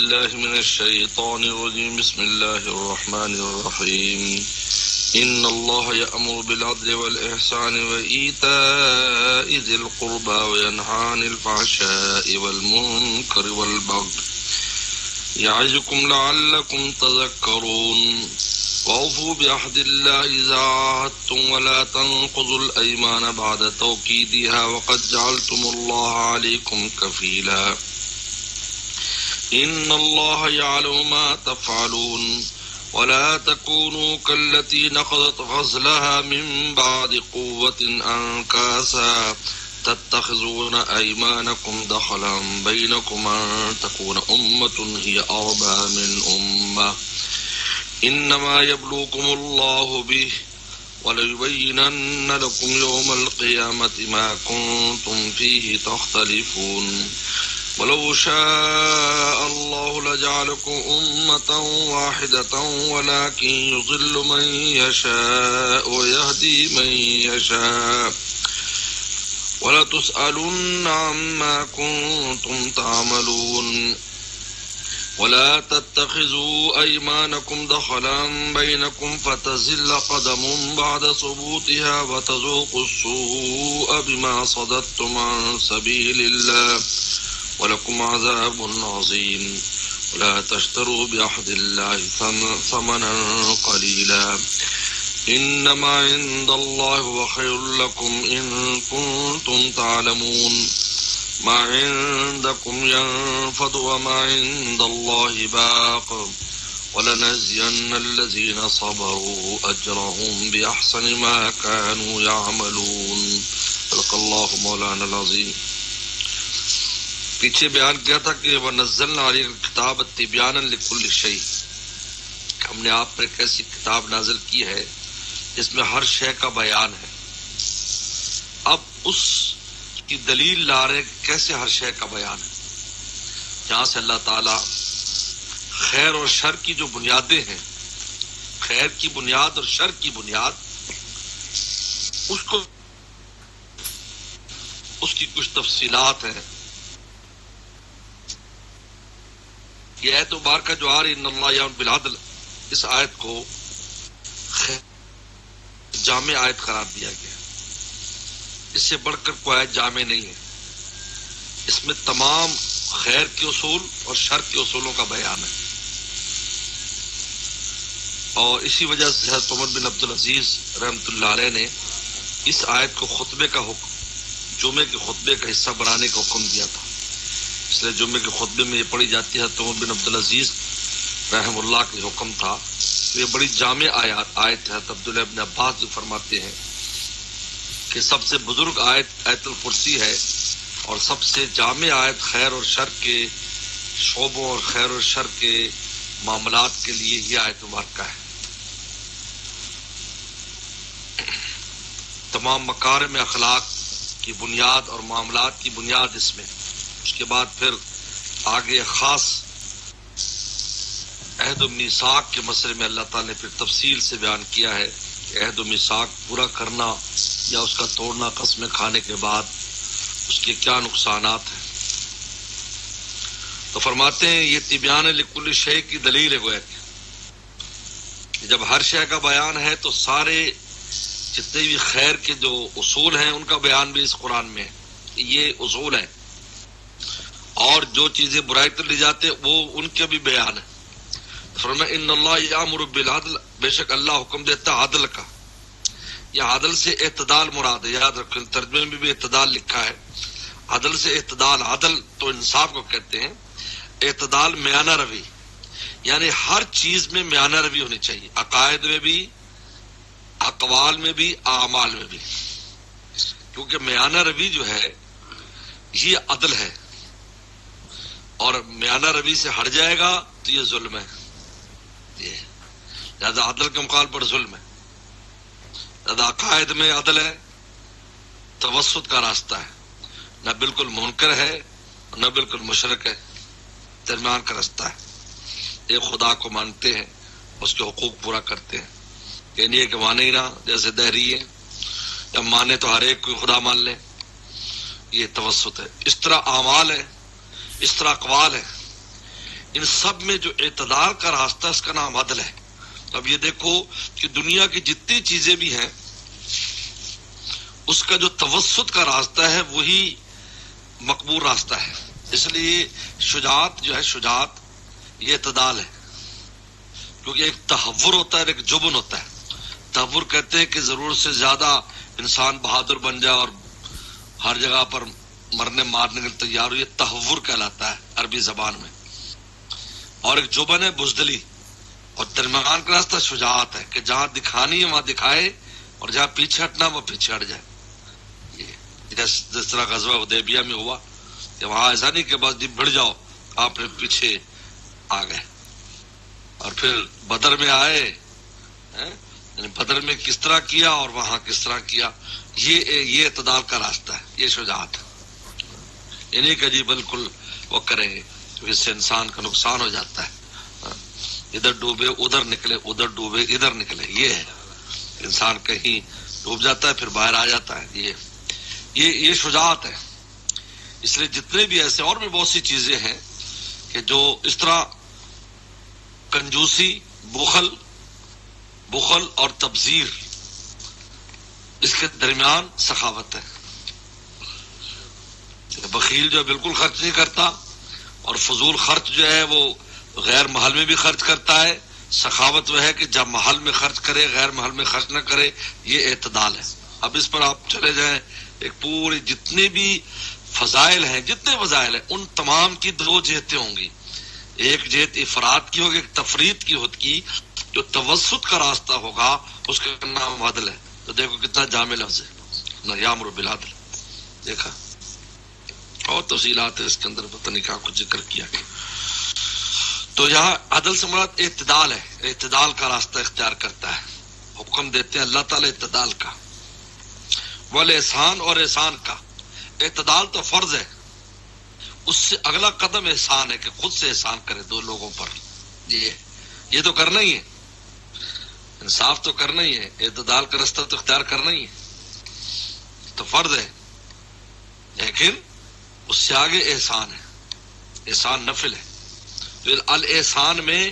بالله من الشيطان الرجيم. بسم الله الرحمن الرحيم. إن الله يأمر بالعدل والإحسان وإيتاء ذي القربى وينهى عن الفحشاء والمنكر والبغي يعظكم لعلكم تذكرون. وأوفوا بعهد الله إذا عاهدتم ولا تنقضوا الأيمان بعد توكيدها وقد جعلتم الله عليكم كفيلا. إن الله يعلم ما تفعلون. ولا تكونوا كالتي نقضت غزلها من بعد قوة أنكاسا تتخذون أيمانكم دخلا بينكم أن تكون أمة هي أربى من أمة إنما يبلوكم الله به وليبينن لكم يوم القيامة ما كنتم فيه تختلفون. ولو شاء الله لجعلكم أمة واحدة ولكن يضل من يشاء ويهدي من يشاء ولتسألن عما كنتم تعملون. ولا تتخذوا أيمانكم دخلا بينكم فتزل قدم بعد ثبوتها وتذوقوا السوء بما صددتم عن سبيل الله ولكم عذاب عظيم. ولا تشتروا بعهد الله ثمنا قليلا إنما عند الله هو خير لكم إن كنتم تعلمون. ما عندكم ينفد وما عند الله باق ولنجزين الذين صبروا أجرهم بأحسن ما كانوا يعملون. صدق اللہ مولانا العظیم. پیچھے بیان کیا تھا کہ وَنَزَّلْنَا عَلَيْكَ الْكِتَابَ تِبْيَانًا لِكُلِّ شَيْءٍ، ہم نے آپ پر ایک ایسی کتاب نازل کی ہے جس میں ہر شے کا بیان ہے. اب اس کی دلیل لا رہے کہ کیسے ہر شے کا بیان ہے، جہاں سے اللہ تعالی خیر اور شر کی جو بنیادیں ہیں، خیر کی بنیاد اور شر کی بنیاد، اس کی کچھ تفصیلات ہیں. یہ آیت مبارکہ جو آ رہی ان اللہ یامر بالعدل، اس آیت کو جامع آیت قرار دیا گیا. اس سے بڑھ کر کوئی آیت جامع نہیں ہے. اس میں تمام خیر کے اصول اور شر کے اصولوں کا بیان ہے. اور اسی وجہ سے حضرت عمر بن عبدالعزیز رحمۃ اللہ علیہ نے اس آیت کو خطبے کا حکم، جمعے کے خطبے کا حصہ بنانے کا حکم دیا تھا. اس لیے جمعے کے خطبے میں یہ پڑھی جاتی ہے. عمر بن عبدالعزیز رحم اللہ کا حکم تھا. تو یہ بڑی جامع آیت ہے. عبداللہ ابن عباس جو فرماتے ہیں کہ سب سے بزرگ آیت آیت الکرسی ہے اور سب سے جامع آیت خیر اور شر کے شعبوں اور خیر اور شر کے معاملات کے لیے یہ آیت مبارکہ ہے. تمام مکارم اخلاق کی بنیاد اور معاملات کی بنیاد اس میں. اس کے بعد پھر آگے خاص عہد و میثاق کے مسئلے میں اللہ تعالیٰ نے پھر تفصیل سے بیان کیا ہے کہ عہد و میثاق پورا کرنا یا اس کا توڑنا قسمیں کھانے کے بعد اس کے کیا نقصانات ہیں. تو فرماتے ہیں یہ تبیان لکل شے کی دلیل ہے. گویا کہ جب ہر شے کا بیان ہے تو سارے جتنے بھی خیر کے جو اصول ہیں ان کا بیان بھی اس قرآن میں ہے. یہ اصول ہیں. اور جو چیزیں برائی کر لی جاتے وہ ان کے بھی بیان ہے. فرمایا ان اللہ یامر بالعدل، بے شک اللہ حکم دیتا عدل کا. یہ عدل سے اعتدال مراد ہے. یاد رکھیں ترجمے میں بھی اعتدال لکھا ہے. عدل سے اعتدال، عدل تو انصاف کو کہتے ہیں، اعتدال میانہ روی، یعنی ہر چیز میں میانہ روی ہونی چاہیے. عقائد میں بھی، اقوال میں بھی، اعمال میں بھی. کیونکہ میانہ روی جو ہے یہ عدل ہے، اور میانہ روی سے ہٹ جائے گا تو یہ ظلم ہے. یہ لہذا عدل کے مقابل پر ظلم ہے. لہذا عقائد میں عدل ہے، توسط کا راستہ ہے، نہ بالکل منکر ہے نہ بالکل مشرک ہے، درمیان کا راستہ ہے. یہ خدا کو مانتے ہیں، اس کے حقوق پورا کرتے ہیں. یہ نہیں ہے کہ مانے ہی نہ، جیسے دہری ہے، جب مانے تو ہر ایک کو خدا مان لے. یہ توسط ہے. اس طرح اعمال ہے، اس طرح اقوال ہے. ان سب میں جو اعتدال کا راستہ اس کا نام عدل ہے. اب یہ دیکھو کہ دنیا کی جتنی چیزیں بھی ہیں اس کا جو توسط کا راستہ ہے وہی مقبول راستہ ہے. اس لیے شجاعت جو ہے، شجاعت یہ اعتدال ہے، کیونکہ ایک تحور ہوتا ہے، ایک جبن ہوتا ہے. تحور کہتے ہیں کہ ضرورت سے زیادہ انسان بہادر بن جائے اور ہر جگہ پر مرنے مارنے کے لیے تیار ہو، یہ تحور کہلاتا ہے عربی زبان میں. اور ایک جبن ہے بزدلی، اور درمیان کا راستہ شجاعت ہے کہ جہاں دکھانی ہے وہاں دکھائے اور جہاں پیچھے ہٹنا وہ پیچھے ہٹ جائے. جس طرح غزوہ حدیبیہ میں ہوا کہ وہاں ایسا نہیں کہ بس بڑھ جاؤ، آپ نے پیچھے آ گئے. اور پھر بدر میں آئے، یعنی بدر میں کس طرح کیا اور وہاں کس طرح کیا. یہ اعتدال کا راستہ ہے، یہ شجاعت ہے. یعنی کہ جی بالکل وہ کریں گے تو اس سے انسان کا نقصان ہو جاتا ہے. ادھر ڈوبے ادھر نکلے، ادھر ڈوبے ادھر نکلے، یہ ہے انسان کہیں ڈوب جاتا ہے پھر باہر آ جاتا ہے. یہ شجاعت ہے. اس لیے جتنے بھی ایسے اور بھی بہت سی چیزیں ہیں کہ جو اس طرح کنجوسی، بخل اور تبذیر، اس کے درمیان سخاوت ہے. بخیل جو ہے بالکل خرچ نہیں کرتا، اور فضول خرچ جو ہے وہ غیر محل میں بھی خرچ کرتا ہے. سخاوت وہ ہے کہ جب محل میں خرچ کرے غیر محل میں خرچ نہ کرے. یہ اعتدال ہے. اب اس پر آپ چلے جائیں، ایک پوری جتنے بھی فضائل ہیں، جتنے فضائل ہیں، ان تمام کی دو جہتیں ہوں گی. ایک جہت افراد کی ہوگی، ایک تفرید کی ہوگی. جو توسط کا راستہ ہوگا اس کا نام عدل ہے. تو دیکھو کتنا جامع لفظ ہے نہ، یامر بالعدل. دیکھا اور تفصیلات ہے اس کے اندر، پتہ نہیں کیا کچھ ذکر کیا گیا. تو یہاں عدل سے مراد اعتدال ہے، اعتدال کا راستہ اختیار کرتا ہے. حکم دیتے ہیں اللہ تعالی اعتدال کا، والاحسان اور احسان کا. اعتدال تو فرض ہے، اس سے اگلا قدم احسان ہے کہ خود سے احسان کرے دو لوگوں پر. یہ تو کرنا ہی ہے، انصاف تو کرنا ہی ہے، اعتدال کا راستہ تو اختیار کرنا ہی ہے، تو فرض ہے. لیکن اس سے آگے احسان ہے، احسان نفل ہے. تو الاحسان میں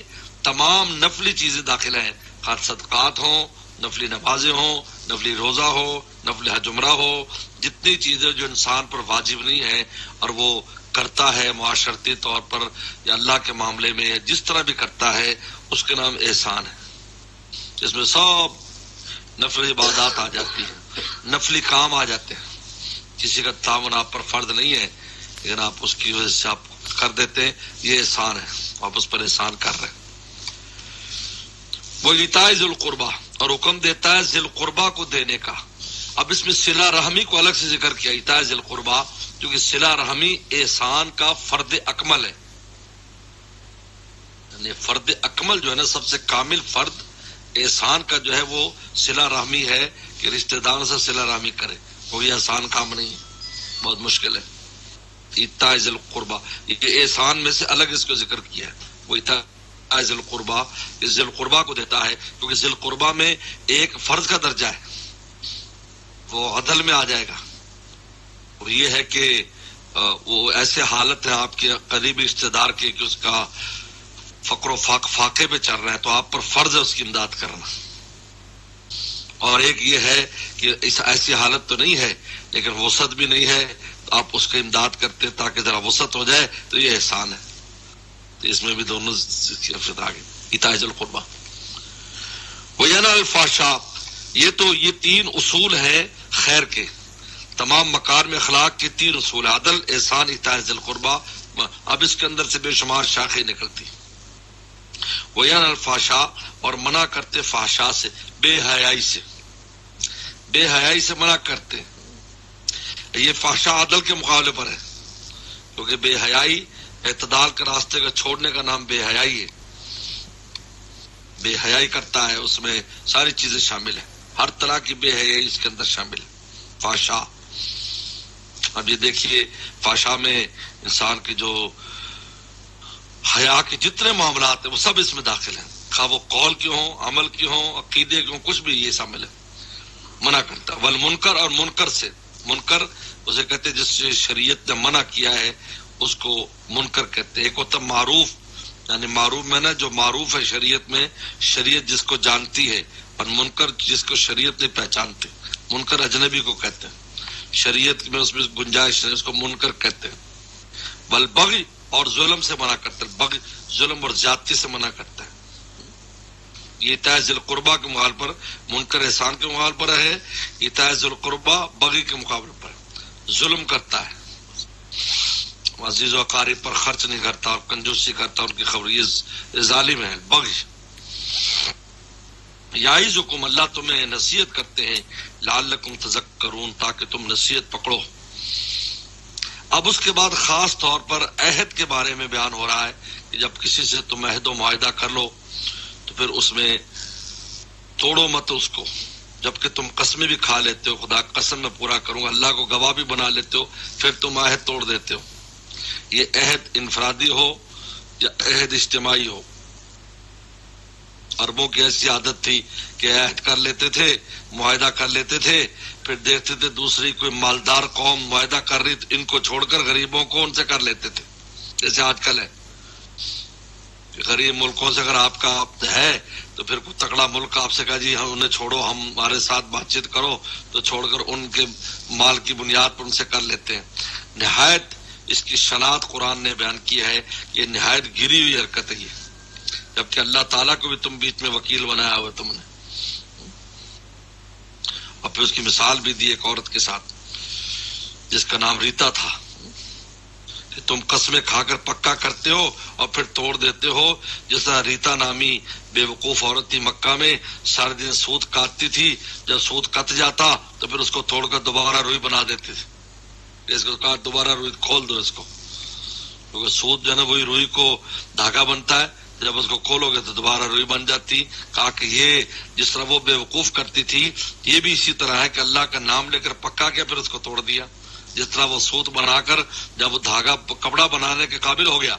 تمام نفلی چیزیں داخل ہیں، خاص صدقات ہوں، نفلی نمازیں ہوں، نفلی روزہ ہو، نفلی حج عمرہ ہو. جتنی چیزیں جو انسان پر واجب نہیں ہیں اور وہ کرتا ہے معاشرتی طور پر یا اللہ کے معاملے میں، جس طرح بھی کرتا ہے، اس کے نام احسان ہے. جس میں سب نفلی عبادات آ جاتی ہیں، نفلی کام آ جاتے ہیں. کسی کا تعاون آپ پر فرض نہیں ہے لیکن آپ اس کی وجہ سے آپ کر دیتے ہیں، یہ احسان ہے، آپ اس پر احسان کر رہے ہیں. وہ ایتاء ذی القربہ، اور حکم دیتا ہے ذی القربہ کو دینے کا. اب اس میں صلہ رحمی کو الگ سے ذکر کیا، ایتاء ذی القربہ، کیونکہ صلہ رحمی احسان کا فرد اکمل ہے. یعنی فرد اکمل جو ہے نا، سب سے کامل فرد احسان کا جو ہے وہ صلہ رحمی ہے کہ رشتہ داروں سے صلہ رحمی کرے. کوئی آسان کام نہیں ہے، بہت مشکل ہے. ایتاء ذی القربہ، یہ احسان میں سے الگ اس کو ذکر کیا ہے. وہ ایتاء ذی القربہ، اس ذی القربہ کو دیتا ہے کیونکہ ذی القربہ میں ایک فرض کا درجہ ہے، وہ عدل میں آ جائے گا. اور یہ ہے کہ وہ ایسے حالت ہے آپ کے قریبی رشتہ دار کے کہ اس کا فقر و فاقے پہ چل رہا ہے، تو آپ پر فرض ہے اس کی امداد کرنا. اور ایک یہ ہے کہ ایسی حالت تو نہیں ہے لیکن وسعت بھی نہیں ہے، تو آپ اس کی امداد کرتے تاکہ ذرا وسعت ہو جائے، تو یہ احسان ہے. تو اس میں بھی دونوں آگے ایتاء ذی القربہ. وینہی الفحشاء، یہ تین اصول ہیں خیر کے، تمام مکارم اخلاق کے تین اصول ہیں، عدل، احسان، ایتاء ذی القربہ. اب اس کے اندر سے بے شمار شاخیں نکلتی. وینہی الفحشاء، اور منع کرتے فحشاء سے، بے حیائی سے، بے حیائی سے منع کرتے. یہ فحشاء عدل کے مقابلے پر ہے، کیونکہ بے حیائی اعتدال کے راستے کا چھوڑنے کا نام بے حیائی ہے. بے حیائی کرتا ہے، اس میں ساری چیزیں شامل ہیں، ہر طرح کی بے حیائی اس کے اندر شامل ہے. فحشاء، اب یہ دیکھیے فحشاء میں انسان کی جو حیا کے جتنے معاملات ہیں وہ سب اس میں داخل ہیں، خواہ وہ قول کی ہوں، عمل کی ہوں، عقیدے کی ہوں، کچھ بھی یہ شامل ہے. منع کرتا. والمنکر، اور منکر سے، منکر اسے کہتے ہیں جس سے شریعت نے منع کیا ہے اس کو منکر کہتے ہیں. ایک ہوتا معروف یعنی معروف میں نا جو معروف ہے شریعت میں، شریعت جس کو جانتی ہے، اور منکر جس کو شریعت نہیں پہچانتے. منکر اجنبی کو کہتے ہیں، شریعت میں اس میں گنجائش ہے، اس کو منکر کہتے ہیں. بلبغی اور ظلم سے منع کرتے ہیں، بغی ظلم اور زیادتی سے منع کرتا ہے. یہ ایتاء ذی القربیٰ کے مقابلے پر، منکر احسان کے مقابلے پر ہے، ایتاء ذی القربیٰ بغی کے مقابلے پر ظلم کرتا ہے، عزیز و اقارب پر خرچ نہیں کرتا اور کنجوسی کرتا، ان کی خبر، یہ ظالم ہے، بغی. یعظکم، اللہ تمہیں نصیحت کرتے ہیں، لعلکم تذکرون، تاکہ تم نصیحت پکڑو. اب اس کے بعد خاص طور پر عہد کے بارے میں بیان ہو رہا ہے کہ جب کسی سے تم عہد و معاہدہ کر لو تو پھر اس میں توڑو مت اس کو. جبکہ تم قسمیں بھی کھا لیتے ہو، خدا قسم میں پورا کروں گا، اللہ کو گواہ بھی بنا لیتے ہو، پھر تم عہد توڑ دیتے ہو. یہ عہد انفرادی ہو یا عہد اجتماعی ہو. عربوں کی ایسی عادت تھی کہ عہد کر لیتے تھے، معاہدہ کر لیتے تھے، پھر دیکھتے تھے دوسری کوئی مالدار قوم معاہدہ کر رہی، ان کو چھوڑ کر غریبوں کو ان سے کر لیتے تھے. جیسے آج کل ہے غریب ملکوں سے اگر آپ کا ہے تو پھر کوئی تکڑا ملک آپ سے کہا جی ہم انہیں چھوڑو، ہمارے ساتھ بات چیت کرو، تو چھوڑ کر ان کے مال کی بنیاد پر ان سے کر لیتے ہیں. نہایت اس کی شناخت قرآن نے بیان کی ہے، یہ نہایت گری ہوئی حرکت ہے یہ، جبکہ اللہ تعالیٰ کو بھی تم بیچ میں وکیل بنایا ہوا تم نے. اور پھر اس کی مثال بھی دی ایک عورت کے ساتھ جس کا نام ریتا تھا، کہ تم قسمیں کھا کر پکا کرتے ہو اور پھر توڑ دیتے ہو. جس طرح ریتا نامی بے وقوف عورت تھی مکہ میں، سارے دن سود کاٹتی تھی، جب سود کٹ جاتا تو پھر اس کو توڑ کر دوبارہ روئی بنا دیتے تھے. اس کو کہا دوبارہ روئی کھول دو اس کو، کیونکہ سود جو ہے نا وہی روئی کو دھاگا بنتا ہے، جب اس کو کھولو گے تو دوبارہ روئی بن جاتی. کہا کہ یہ جس طرح وہ بے وقوف کرتی تھی، یہ بھی اسی طرح ہے کہ اللہ کا نام لے کر پکا کیا پھر اس کو توڑ دیا. جس طرح وہ سوت بنا کر جب وہ دھاگا کپڑا بنانے کے قابل ہو گیا،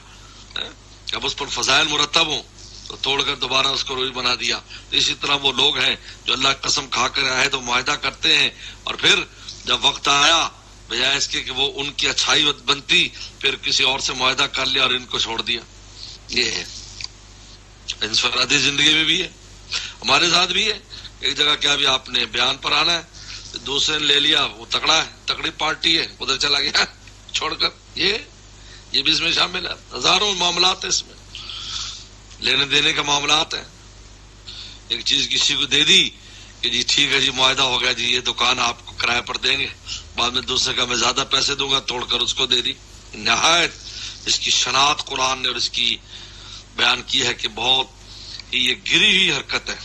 جب اس پر فضائل مرتب ہوں تو توڑ کر دوبارہ اس کو روئی بنا دیا. تو اسی طرح وہ لوگ ہیں جو اللہ کی قسم کھا کر عہد و معاہدہ کرتے ہیں، اور پھر جب وقت آیا بجائے اس کے کہ وہ ان کی اچھائی بنتی، پھر کسی اور سے معاہدہ کر لیا اور ان کو چھوڑ دیا. یہ ہے انفرادی زندگی میں بھی ہے، ہمارے ساتھ بھی ہے. ایک جگہ کیا بھی آپ نے بیان پر آنا ہے، دوسرے نے لے لیا، وہ تکڑا ہے، تکڑی پارٹی ہے، ادھر چلا گیا چھوڑ کر. یہ بھی اس میں شامل ہے. ہزاروں معاملات ہیں اس میں، لینے دینے کے معاملات ہیں. ایک چیز کسی کو دے دی کہ جی ٹھیک ہے جی معاہدہ ہو گیا جی، یہ دکان آپ کو کرایہ پر دیں گے، بعد میں دوسرے کا میں زیادہ پیسے دوں گا، توڑ کر اس کو دے دی. نہایت اس کی شناخت قرآن نے اور اس کی بیان کی ہے کہ بہت ہی یہ گری ہوئی حرکت ہے.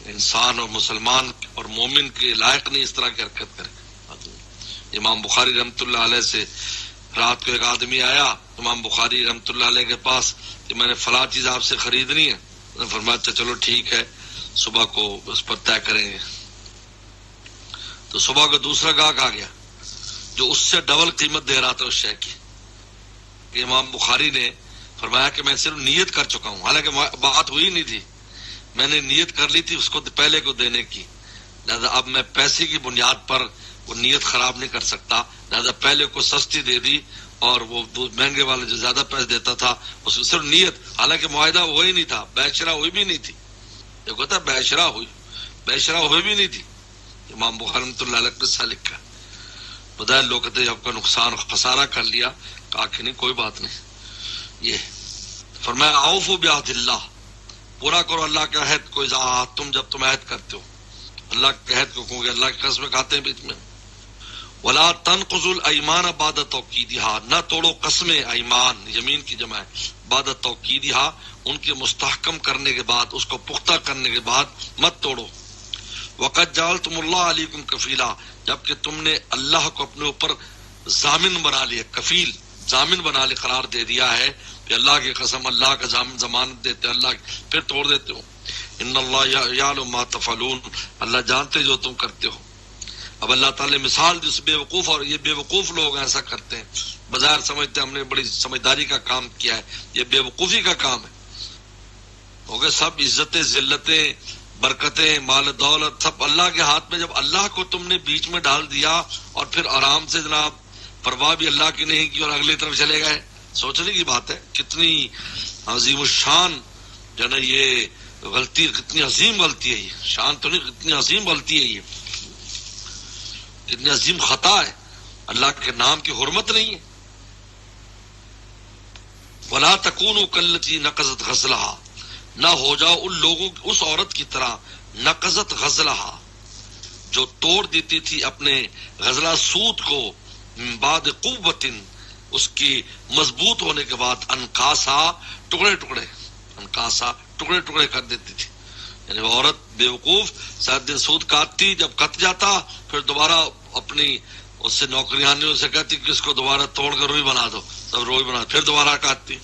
انسان اور مسلمان اور مومن کے لائق نہیں اس طرح کی حرکت کرے. امام بخاری رحمۃ اللہ علیہ سے رات کو ایک آدمی آیا امام بخاری رحمۃ اللہ علیہ کے پاس کہ میں نے فلاں چیز آپ سے خریدنی ہے. نے فرمایا اچھا چلو ٹھیک ہے، صبح کو اس پر طے کریں گے. تو صبح کو دوسرا گاہک آ گیا جو اس سے ڈبل قیمت دے رہا تھا اس شے کی. امام بخاری نے فرمایا کہ میں صرف نیت کر چکا ہوں، حالانکہ بات ہوئی نہیں تھی، میں نے نیت کر لی تھی اس کو پہلے کو دینے کی، لہذا اب میں پیسے کی بنیاد پر وہ نیت خراب نہیں کر سکتا، لہذا پہلے کو سستی دے دی اور وہ مہنگے والے جو زیادہ پیسے دیتا تھا اس کو صرف نیت، حالانکہ معاہدہ ہوا ہی نہیں تھا، بیشرا ہوئی بھی نہیں تھی. دیکھو تھا بیشرا ہوئی بھی نہیں تھی. امام بخاری رحمۃ اللہ علیہ نے قصہ لکھا، بتایا لوگ کہتے آپ کا نقصان خسارہ کر لیا، کہا کہ نہیں کوئی بات نہیں. یہ فرمایا اوفوا بعہد اللہ، پورا کرو اللہ کا عہد کو، اذا تم جب تم عہد کرتے ہو اللہ کے عہد کو، کیونکہ اللہ کی قسمیں کھاتے ہیں بیچ میں. ولا تنقضوا الایمان بعد توکیدها، نہ توڑو قسمیں، ایمان یمین کی جمع ہے، بعد توکیدها ان کے مستحکم کرنے کے بعد، اس کو پختہ کرنے کے بعد مت توڑو. وقد جعلتم اللہ علیکم کفیلا، جبکہ تم نے اللہ کو اپنے اوپر ضامن بنا لیا، کفیل ضامن بنا لے قرار دے دیا ہے کہ اللہ کی قسم، اللہ کا ضمانت دیتے اللہ پھر توڑ دیتے ہو. ان اللہ یعلم ما تفعلون، اللہ جانتے جو تم کرتے ہو. اب اللہ تعالی مثال جس بے وقوف، اور یہ بے وقوف لوگ ایسا کرتے ہیں، بظاہر سمجھتے ہیں ہم نے بڑی سمجھداری کا کام کیا ہے، یہ بے وقوفی کا کام ہے. ہوگے سب عزتیں ذلتیں برکتیں مال دولت سب اللہ کے ہاتھ میں. جب اللہ کو تم نے بیچ میں ڈال دیا اور پھر آرام سے جناب پرواہ بھی اللہ کی نہیں کی اور اگلی طرف چلے گئے، سوچنے کی بات ہے، کتنی عظیم الشان جو ہے نا یہ غلطی، کتنی عظیم غلطی ہے یہ، شان تو نہیں، کتنی عظیم غلطی ہے یہ، کتنی عظیم خطا ہے، اللہ کے نام کی حرمت نہیں ہے۔ وَلَا تَكُونُوا كَالَّتِي نَقَضَتْ غَزْلَهَا، نہ ہو جاؤ ان لوگوں اس عورت کی طرح، نقضت غزلہا، جو توڑ دیتی تھی اپنے غزلہ سوت کو، من بعد قوت، اس کی مضبوط ہونے کے بعد، انکاسا، ٹکڑے ٹکڑے، انکاسا ٹکڑے ٹکڑے کر دیتی تھی۔ یعنی وہ عورت بیوقوف 7 دن سود کاٹتی، جب کٹ جاتا پھر دوبارہ اپنی اس سے نوکریانیوں سے کہتی کہ اس کو دوبارہ توڑ کر روئی بنا دو، تب روئی بنا، پھر دوبارہ کاٹتی۔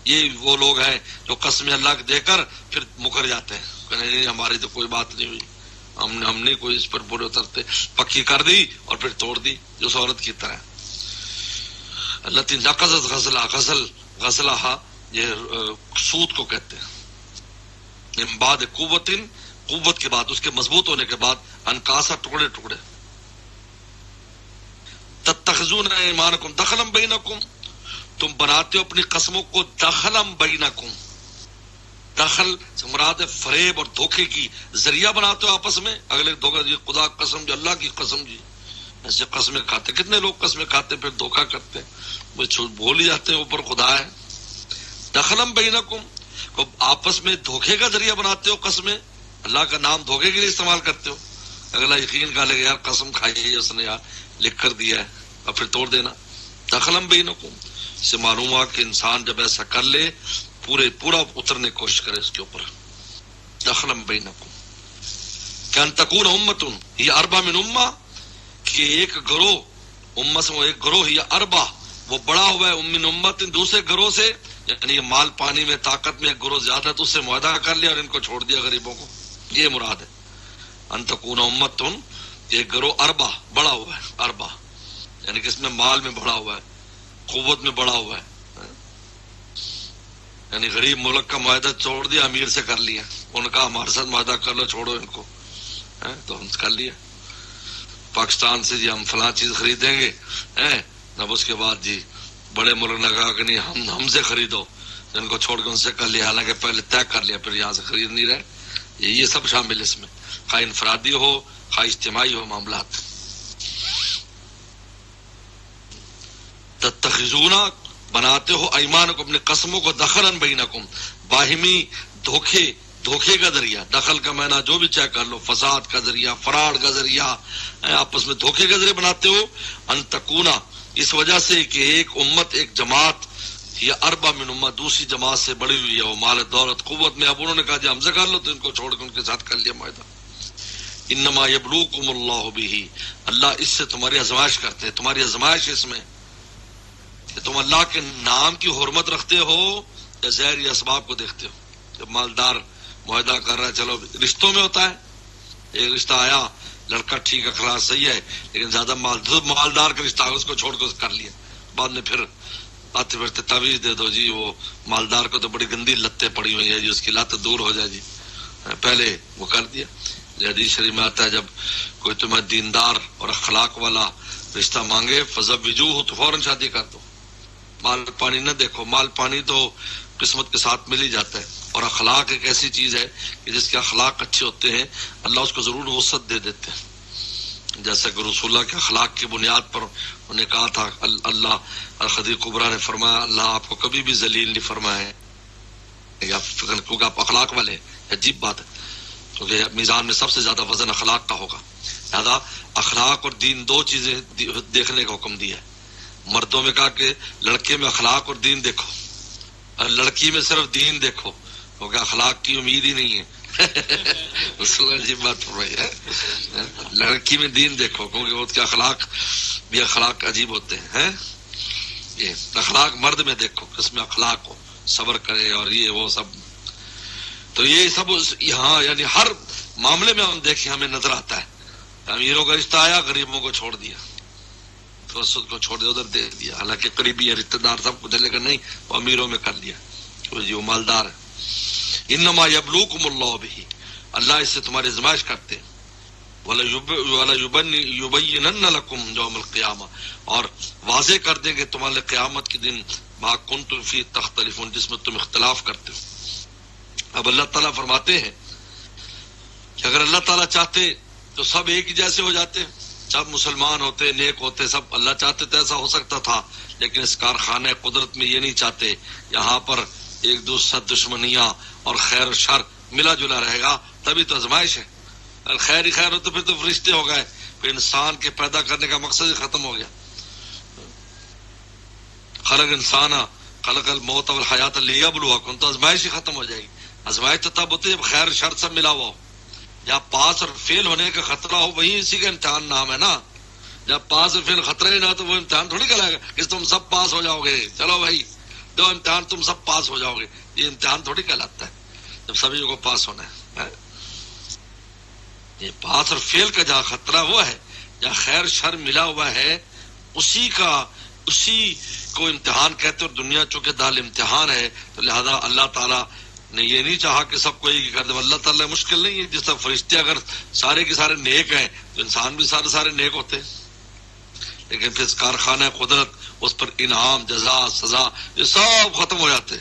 یہ وہ لوگ ہیں جو قسم اللہ کے دے کر پھر مکر جاتے ہیں، کہنے نہیں ہماری تو کوئی بات نہیں ہوئی، ہم نے کوئی اس پر پورے اترتے، پکی کر دی اور پھر توڑ دی، اس عورت کی طرح۔ التی نقضت غزلہ، غزلہ یہ سود کو کہتے ہیں۔ من بعد قوت، قوت کے بعد، اس کے مضبوط ہونے کے بعد، انکاسا، ٹکڑے ٹکڑے۔ تتخذون ایمانکم دخلا بینکم، تم بناتے ہو اپنی قسموں کو دخلا بینکم، دخل سے مراد فریب اور دھوکے کی ذریعہ بناتے ہو آپس میں، اگلے دھوکہ جی خدا قسم جی، اللہ کی قسم جی، ایسے قسمیں کھاتے، کتنے لوگ قسمیں کھاتے پھر دھوکہ کرتے ہیں، وہ بھول ہی جاتے ہیں اوپر خدا ہے۔ دخلا بینکم، کو آپس میں دھوکے کا ذریعہ بناتے ہو قسمیں، اللہ کا نام دھوکے کے لیے استعمال کرتے ہو، اگلا یقین کر لے گا یار قسم کھائی ہے اس نے یار لکھ کر دیا ہے، اور پھر توڑ دینا۔ دخلا بینکم، اس سے معلوم ہوا کہ انسان جب ایسا کر لے پورا اترنے کی کوشش کرے اس کے اوپر۔ دخلا بینکم کہ ان تکون امۃ ہی اربع من امہ، کہ ایک گروہ، امت سے وہ ایک گروہ، یا اربع وہ بڑا ہوا ہے، من امت دوسرے گروہ سے، یعنی مال پانی میں طاقت میں ایک گروہ زیادہ تو اس سے معاہدہ کر لیا اور ان کو چھوڑ دیا غریبوں کو، یہ مراد ہے۔ ان تکون امۃ، ایک گروہ اربع بڑا ہوا ہے، اربع یعنی کہ اس میں مال میں بڑا ہوا ہے، قوت میں بڑا ہوا ہے، یعنی غریب ملک کا معاہدہ چھوڑ دیا، امیر سے کر لیا، ان کا ہمارے ساتھ معاہدہ کر لو، چھوڑو ان کو، تو ہم کر لیا پاکستان سے جی ہم فلاں چیز خریدیں گے، اب اس کے بعد جی بڑے ملک نے کہا کہ نہیں ہم سے خریدو، ان کو چھوڑ کے ان سے کر لیا، حالانکہ پہلے طے کر لیا، پھر یہاں سے خرید نہیں رہے۔ یہ سب شامل اس میں، خواہ انفرادی ہو خواہ اجتماعی ہو معاملات۔ تتخذون، بناتے ہو، ایمان کو، اپنے قسموں کو، دخلا بینکم، باہمی دھوکے کا ذریعہ، دخل کا معنی جو بھی چاہے کر لو، فساد کا ذریعہ، فراڈ کا ذریعہ، آپس میں دھوکے کا ذریعہ بناتے ہو۔ ان تکونا، اس وجہ سے کہ ایک امت، ایک جماعت، یہ اربع من امت، دوسری جماعت سے بڑی ہوئی ہے، وہ مال دولت قوت میں، اب انہوں نے کہا جی ہم سے کر لو، تو ان کو چھوڑ کے ان کے ساتھ کر لیا معاہدہ۔ انما یبلوکم اللہ بہ، اللہ اس سے تمہاری آزمائش کرتے ہیں، تمہاری آزمائش اس میں کہ تم اللہ کے نام کی حرمت رکھتے ہو یا ظاہری اسباب کو دیکھتے ہو۔ جب مالدار معاہدہ کر رہا ہے، چلو رشتوں میں ہوتا ہے، ایک رشتہ آیا، لڑکا ٹھیک اخلاق صحیح ہے لیکن زیادہ مالدار کا رشتہ اس کو چھوڑ کر کر لیا، بعد میں پھر آتے پھرتے تعویذ دے دو جی وہ مالدار کو تو بڑی گندی لتیں پڑی ہوئی ہے جی، اس کی لت دور ہو جائے جی، پہلے وہ کر دیا۔ حدیث شریف میں آتا ہے جب کوئی تمہیں دیندار اور اخلاق والا رشتہ مانگے فزوجوہ، تو فوراً شادی کر دو، مال پانی نہ دیکھو، مال پانی تو قسمت کے ساتھ مل ہی جاتا ہے، اور اخلاق ایک ایسی چیز ہے کہ جس کے اخلاق اچھے ہوتے ہیں اللہ اس کو ضرور وسعت دے دیتے ہیں، جیسا کہ رسول اللہ کے اخلاق کی بنیاد پر انہیں کہا تھا، اللہ الخدیج کبریٰ نے فرمایا اللہ آپ کو کبھی بھی ذلیل نہیں فرمایا ہے، کیونکہ آپ اخلاق والے ہیں۔ عجیب بات ہے، کیونکہ میزان میں سب سے زیادہ وزن اخلاق کا ہوگا، لہذا اخلاق اور دین دو چیزیں دیکھنے کا حکم دیا ہے۔ مردوں میں کہا کہ لڑکے میں اخلاق اور دین دیکھو، اور لڑکی میں صرف دین دیکھو، کیونکہ اخلاق کی امید ہی نہیں ہے۔ عجیب بات فرمائی ہے، لڑکی میں دین دیکھو کیونکہ اس کے اخلاق بھی اخلاق عجیب ہوتے ہیں۔ یہ اخلاق مرد میں دیکھو، اس میں اخلاق ہو، صبر کرے اور یہ وہ سب، تو یہ سب یہاں یعنی ہر معاملے میں ہم دیکھیں ہمیں نظر آتا ہے۔ امیروں کا رشتہ آیا، غریبوں کو چھوڑ دیا، توسط کو چھوڑ دیا، ادھر دے دیا، حالانکہ قریبی ہے رشتہ دار سب کو چلے گا، نہیں وہ امیروں میں کر لیا، جی وہ مالدار ہے۔ انما یبلوکم اللہ بہ، اللہ اس سے تمہاری آزمائش کرتے ہیں۔ وَلَيُبَيِّنَنَّ لَكُمْ يَوْمَ الْقِيَامَةِ، اور واضح کر دیں گے تمہارے قیامت کے دن مَا كُنتُمْ فِيهِ تَخْتَلِفُونَ، جس میں تم اختلاف کرتے ہو۔ اب اللہ تعالیٰ فرماتے ہیں کہ اگر اللہ تعالیٰ چاہتے تو سب ایک ہی جیسے ہو جاتے، سب مسلمان ہوتے، نیک ہوتے، سب اللہ چاہتے تو ایسا ہو سکتا تھا، لیکن اس کارخانہ قدرت میں یہ نہیں چاہتے۔ یہاں پر ایک دوسرے دشمنیاں اور خیر و شر ملا جلا رہے گا، تبھی تو آزمائش ہے۔ اگر خیر ہی خیر ہو تو پھر تو فرشتے ہو گئے، پھر انسان کے پیدا کرنے کا مقصد ہی ختم ہو گیا۔ خلق انسان خلق الموت والحیات لیبلوکم، تو آزمائش ہی ختم ہو جائے گی۔ آزمائش تو تب ہوتی ہے جب خیر شر سب ملا ہوا ہو، جہاں پاس اور فیل ہونے کا خطرہ ہو وہی اسی کا امتحان نام ہے نا۔ جب پاس اور فیل خطرہ ہی نہ تو وہ امتحان تھوڑی کرائے گا کہ تم سب پاس ہو جاؤ گے، چلو بھائی دو امتحان تم سب پاس ہو جاؤ گے، یہ امتحان تھوڑی کہلاتا ہے جب سبھی کو پاس ہونا ہے۔ یہ پاس اور فیل کا جہاں خطرہ وہ ہے، جہاں خیر شر ملا ہوا ہے، اسی کو امتحان کہتے، اور دنیا چونکہ دال امتحان ہے تو لہذا اللہ تعالیٰ نے یہ نہیں چاہا کہ سب کو ایک ہی کر دے۔ اللہ تعالیٰ مشکل نہیں ہے، جس طرح فرشتے اگر سارے کے سارے نیک ہیں تو انسان بھی سارے نیک ہوتے ہیں، لیکن پھر کارخانہ قدرت اس پر انعام جزا سزا یہ سب ختم ہو جاتے،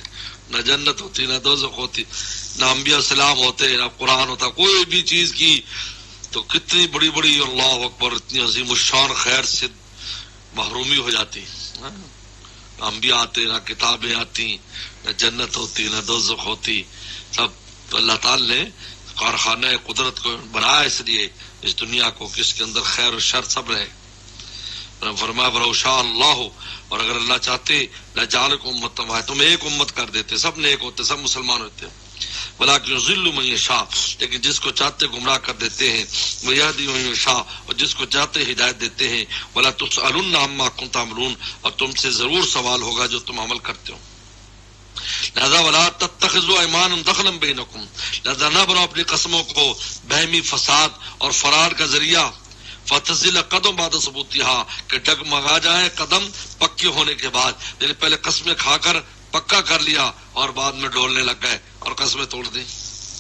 نہ جنت ہوتی نہ دوزخ ہوتی، نہ انبیاء سلام ہوتے نہ قرآن ہوتا، کوئی بھی چیز کی تو کتنی بڑی بڑی اللہ اکبر اتنی عظیم الشان خیر سے محرومی ہو جاتی، نہ انبیاء آتے نہ کتابیں آتی نہ جنت ہوتی نہ دوزخ ہوتی، سب تو اللہ تعالی نے کارخانہ قدرت کو بنایا اس لیے اس دنیا کو کہ اس کے اندر خیر و شر سب رہے۔ فرمایا وَلَوْ شَاءَ اللَّهُ، اور اگر اللہ چاہتے لَجَعَلَكُمْ أُمَّةً وَاحِدَةً، تم ایک امت کر دیتے، سب نیک ہوتے، سب مسلمان ہوتے، وَلَكِنْ يُضِلُّ مَن يَشَاءُ، لیکن جس کو چاہتے گمراہ کر دیتے ہیں، وَيَهْدِي مَن يَشَاءُ، اور جس کو چاہتے ہدایت دیتے ہیں، وَلَا تُسْأَلُنَّ عَمَّا كُنتُمْ تَعْمَلُونَ، اور تم سے ضرور سوال ہوگا جو تم عمل کرتے ہو۔ لہذا وَلَا تَتَّخِذُوا أَيْمَانًا دَخْلًا بَيْنَكُمْ، لہذا نہ بناؤ اپنی قسموں کو بہمی فساد اور فرار کا ذریعہ، فَتَزِلَ قَدَمْ بَعْدَ ثُبُوتِهَا، کہ ڈگمگا جائیں قدم پکے ہونے کے بعد، یعنی پہلے قسمیں کھا کر پکا کر لیا اور بعد میں ڈولنے لگ گئے اور قسمیں توڑ دی۔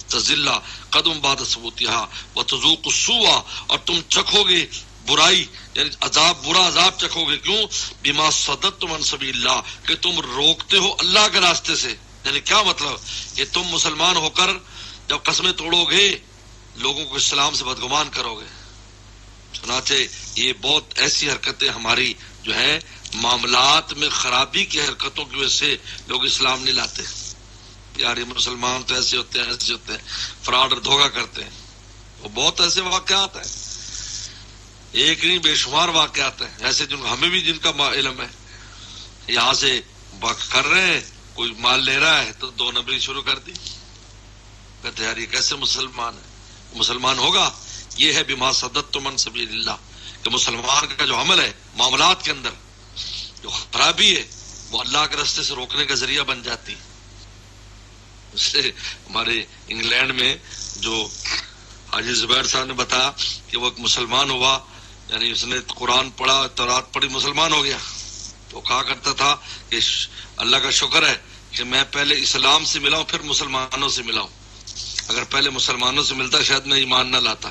تَزِلَّ قَدَمْ بَعْدَ ثُبُوتِهَا وَتَذُوقُوا السُّوءَ، اور تم چکھو گے برائی، یعنی عذاب، برا عذاب چکھو گے، کیوں؟ بِمَا صَدَدتُّمْ عَنْ سَبِيلِ اللَّهِ، کہ تم روکتے ہو اللہ کے راستے سے۔ یعنی کیا مطلب کہ تم مسلمان ہو کر جب قسمیں توڑو گے لوگوں کو اسلام سے بدگمان کرو گے۔ چنانچہ یہ بہت ایسی حرکتیں ہماری جو ہے معاملات میں خرابی کی حرکتوں کی وجہ سے لوگ اسلام نہیں لاتے۔ یار یہ مسلمان تو ایسے ہوتے ہیں ایسے ہوتے ہیں، فراڈ اور دھوکہ کرتے ہیں، وہ بہت ایسے واقعات ہیں، ایک نہیں بے شمار واقعات ہیں ایسے جن ہمیں بھی جن کا علم ہے۔ یہاں سے کر رہے ہیں، کوئی مال لے رہا ہے تو دو نمبری شروع کر دی، کہتے یار یہ کیسے مسلمان ہے؟ مسلمان ہوگا، یہ ہے بما صددتم عن سبیل اللہ، کہ مسلمان کا جو عمل ہے معاملات کے اندر جو خرابی ہے وہ اللہ کے راستے سے روکنے کا ذریعہ بن جاتی۔ اس سے ہمارے انگلینڈ میں جو حاجی زبیر صاحب نے بتایا کہ وہ ایک مسلمان ہوا، یعنی اس نے قرآن پڑھا، تورات پڑھی، مسلمان ہو گیا، تو کہا کرتا تھا کہ اللہ کا شکر ہے کہ میں پہلے اسلام سے ملا ہوں پھر مسلمانوں سے ملا ہوں، اگر پہلے مسلمانوں سے ملتا شاید میں ایمان نہ لاتا،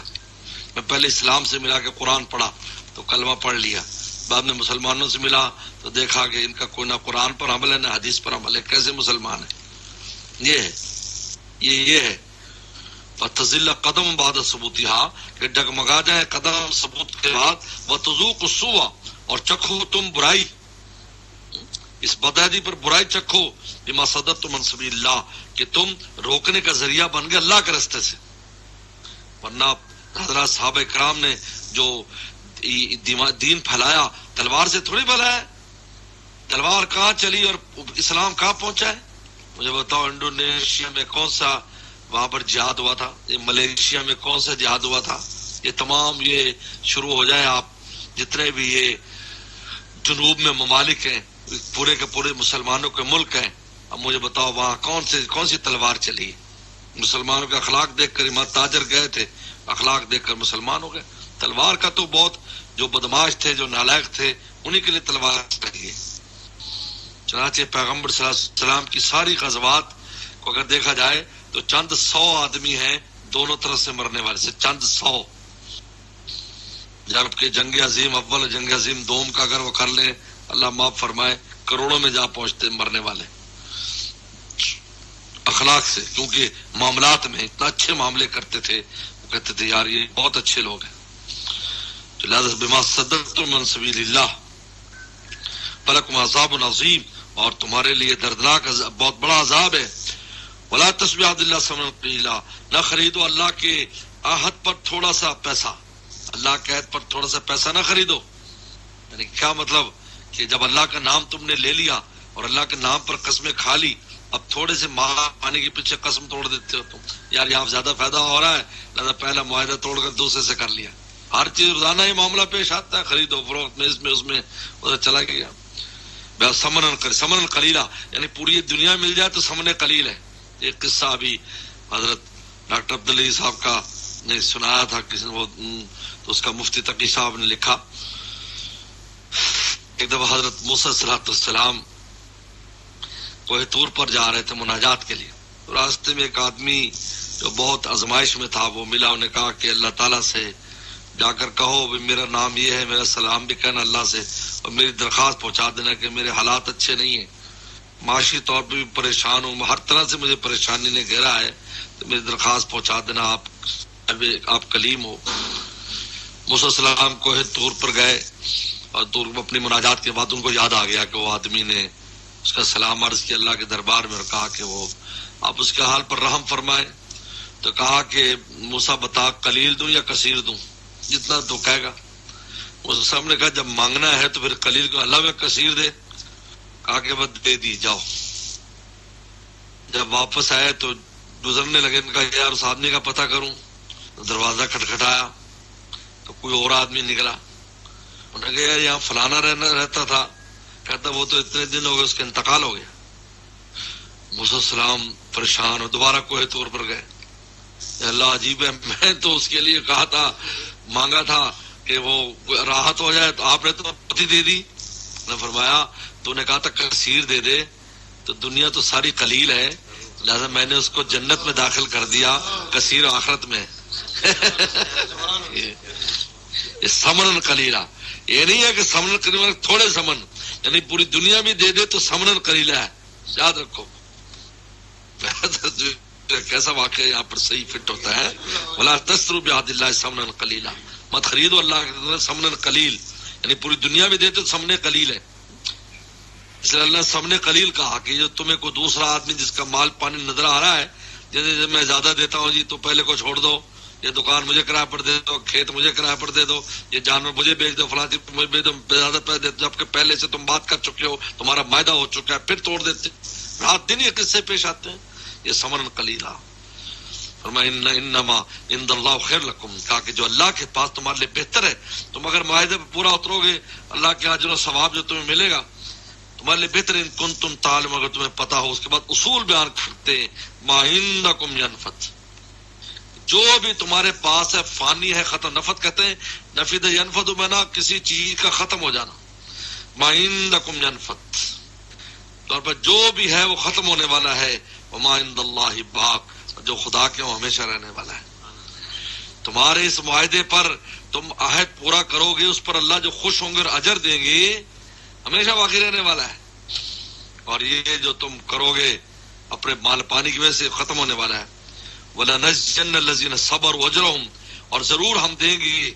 میں پہلے اسلام سے ملا کے قرآن پڑھا تو کلمہ پڑھ لیا، بعد میں مسلمانوں سے ملا تو دیکھا کہ ان کا کوئی نہ قرآن پر عمل ہے نہ حدیث پر عمل ہے، کیسے مسلمان ہے؟ یہ ہے یہ ہے فَتَزِلَّ قَدَمْ بَعْدَ ثُبُوتِهَا، کہ ڈگمگا جائے قدم ثبوت کے بعد، وَتَذُوقُوا السُّوءَ، اور چکھو تم برائی، اس بدعہدی پر برائی چکھو، بِمَا صَدَدتُّمْ عَنْ سَبِيلِ اللَّهِ، کہ تم روکنے کا ذریعہ بن گئے اللہ کے راستے سے۔ ورنہ حضرات صحابہ کرام نے جو دین پھیلایا تلوار سے تھوڑی پھیلایا، تلوار کہاں چلی اور اسلام کہاں پہنچا ہے؟ مجھے بتاؤ انڈونیشیا میں کون سا وہاں پر جہاد ہوا تھا؟ یہ ملیشیا میں کون سا جہاد ہوا تھا؟ یہ تمام یہ شروع ہو جائے، آپ جتنے بھی یہ جنوب میں ممالک ہیں پورے کے پورے مسلمانوں کے ملک ہیں، اب مجھے بتاؤ وہاں کون سی تلوار چلی؟ مسلمانوں کے اخلاق دیکھ کر امام تاجر گئے تھے، اخلاق دیکھ کر مسلمان ہو گئے۔ تلوار کا تو بہت جو بدماش تھے جو نالائق تھے انہی کے لیے تلوار چاہیے۔ چنانچہ پیغمبر صلی اللہ علیہ وسلم کی ساری غزوات کو اگر دیکھا جائے تو چند سو آدمی ہیں دونوں طرف سے مرنے والے سے، چند سو، جبکہ جنگ عظیم اول جنگ عظیم دوم کا اگر وہ کر لیں اللہ معاف فرمائے کروڑوں میں جا پہنچتے مرنے والے اخلاق سے، کیونکہ معاملات میں اتنا اچھے معاملے کرتے تھے، وہ کہتے تھے یار یہ بہت اچھے لوگ ہیں. تو لہذا بما صدقتم من سبیل اللہ فلکم عذاب عظیم، اور تمہارے لیے دردناک بہت بڑا عذاب ہے. ولا تشبعوا باللہ ثمنا قلیلا، نہ خریدو اللہ کے عہد پر تھوڑا سا پیسہ، اللہ کے عہد پر تھوڑا سا پیسہ نہ خریدو. یعنی کیا مطلب کہ جب اللہ کا نام تم نے لے لیا اور اللہ کے نام پر قسمیں کھا لی، اب تھوڑے سے ماہ پانی کے پیچھے قسم توڑ دیتے ہو تم، یار یہاں زیادہ فائدہ ہو رہا ہے لہذا پہلا معاہدہ توڑ کر دوسرے سے کر لیا. ہر چیز روزانہ یہ معاملہ پیش آتا ہے، خرید و فروخت میں، اس میں اس میں ادھر چلا گیا. سمن قلیلا یعنی پوری دنیا مل جائے تو سمن قلیل ہے. ایک قصہ ابھی حضرت ڈاکٹر عبدالعزیز صاحب کا نے سنایا تھا کسی نے، وہ تو اس کا مفتی تقی صاحب نے لکھا. ایک دفعہ حضرت موسیٰ صلی السلام کوہ طور پر جا رہے تھے مناجات کے لیے. راستے میں ایک آدمی جو بہت آزمائش میں تھا وہ ملا، انہوں نے کہا کہ اللہ تعالیٰ سے جا کر کہو میرا نام یہ ہے، میرا سلام بھی کہنا اللہ سے، اور میری درخواست پہنچا دینا کہ میرے حالات اچھے نہیں ہیں، معاشی طور پہ بھی پریشان ہوں، ہر طرح سے مجھے پریشانی نے گھیرا ہے، تو میری درخواست پہنچا دینا، آپ کلیم ہو. موسیٰ علیہ السلام کوہ طور پر گئے اور طور اپنی مناجات کے بعد ان کو یاد آ گیا کہ وہ آدمی نے اس کا سلام عرض کیا اللہ کے دربار میں اور کہا کہ وہ آپ اس کے حال پر رحم فرمائے. تو کہا کہ موسیٰ بتا قلیل دوں یا کثیر دوں، جتنا تو کہے گا. موسیٰ صاحب نے کہا جب مانگنا ہے تو پھر قلیل کو اللہ میں کثیر دے. کہا کہ بس دے دی جاؤ. جب واپس آئے تو گزرنے لگے، ان کا یار اس آدمی کا پتہ کروں. دروازہ کھٹکھٹایا تو کوئی اور آدمی نکلا. انہوں نے کہا یار یہاں فلانا رہتا تھا. کہتا وہ تو اتنے دن ہو گئے اس کا انتقال ہو گیا. موسیٰ السلام پریشان اور دوبارہ کوہ طور پر گئے. اللہ عجیب ہے، میں تو اس کے لیے کہا تھا مانگا تھا کہ وہ راحت ہو جائے تو آپ نے تو پتی دے دی. نے فرمایا تو نے کہا تھا کثیر دے دے، تو دنیا تو ساری قلیل ہے لہذا میں نے اس کو جنت میں داخل کر دیا، کثیر آخرت میں. سمن قلیلا یہ نہیں ہے کہ سمن قلیلا تھوڑے سمن، یعنی پوری دنیا بھی دے دے تو سمن قلیلا ہے. یاد رکھو کیسا واقعہ یہاں پر صحیح فٹ ہوتا ہے. ولا تشتروا بعهد الله ثمنا قلیلا، مت خریدو اللہ کے ثمن قلیل، یعنی پوری دنیا بھی دے تو ثمن قلیل ہے. اس لیے اللہ نے ثمن قلیل کہا کہ جو تمہیں کوئی دوسرا آدمی جس کا مال پانی نظر آ رہا ہے، جیسے میں زیادہ دیتا ہوں جی تو پہلے کو چھوڑ دو، یہ دکان مجھے کرایہ پر دے دو، کھیت مجھے کرایہ پر دے دو، یہ جانور مجھے بیچ دو، فلاں چیز مجھے بیچ دو، زیادہ پیسے دے دو، جبکہ پہلے سے تم بات کر چکے ہو، تمہارا معاہدہ ہو چکا ہے، پھر توڑ دیتے. رات دن یہ قصے پیش آتے ہیں. یہ ثمن قلیلا. فرمایا انما عند اللہ خیر لکم، کہا کہ جو اللہ کے پاس تمہارے لیے بہتر ہے، تم اگر معاہدے پہ پورا اترو گے اللہ کے اجر و ثواب جو تمہیں ملے گا تمہارے لیے بہتر. ان کنتم تعلمون، اگر تمہیں پتہ ہو. اس کے بعد اصول بیان کرتے ہیں ما عندکم ینفد، جو بھی تمہارے پاس ہے فانی ہے، ختم. نفد کہتے ہیں نفد ینفد بنا کسی چیز کا ختم ہو جانا. ما عندکم ینفد طور پر جو بھی ہے وہ ختم ہونے والا ہے. وما عند اللہ باق، جو خدا کے وہ ہمیشہ رہنے والا ہے. تمہارے اس معاہدے پر تم عہد پورا کرو گے، اس پر اللہ جو خوش ہوں گے اور اجر دیں گے ہمیشہ باقی رہنے والا ہے. اور یہ جو تم کرو گے اپنے مال پانی کی وجہ سے ختم ہونے والا ہے. وَلَنَجْزِيَنَّ الَّذِينَ صَبَرُوا أَجْرَهُمْ، اور ضرور ہم دیں گے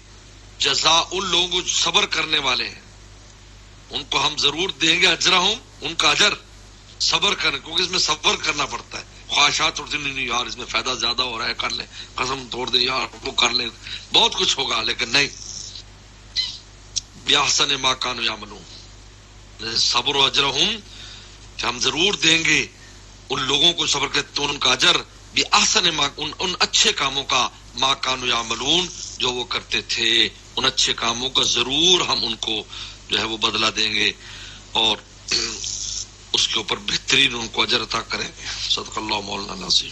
جزا ان لوگوں کو جو صبر کرنے والے ہیں، ان کو ہم ضرور دیں گے اجرہم، ان کا اجر صبر کرنے، کیونکہ اس میں صبر کرنا پڑتا ہے. خواہشات اور نہیں یار اس میں فائدہ زیادہ ہو رہا ہے کر لیں، قسم توڑ دیں یار وہ کر لیں، بہت کچھ ہوگا لیکن نہیں. بِأَحْسَنِ مَا كَانُوا يَعْمَلُونَ، صبر و اجرہم کہ ہم ضرور دیں گے ان لوگوں کو صبر کرتے ان کا اجر بِأَحْسَنِ مَا، ان اچھے کاموں کا، مَا كَانُوا يَعْمَلُونَ جو وہ کرتے تھے، ان اچھے کاموں کا ضرور ہم ان کو جو ہے وہ بدلہ دیں گے اور اس کے اوپر بہترین ان کو اجر عطا کریں گے. صدق اللہ مولانا العظیم.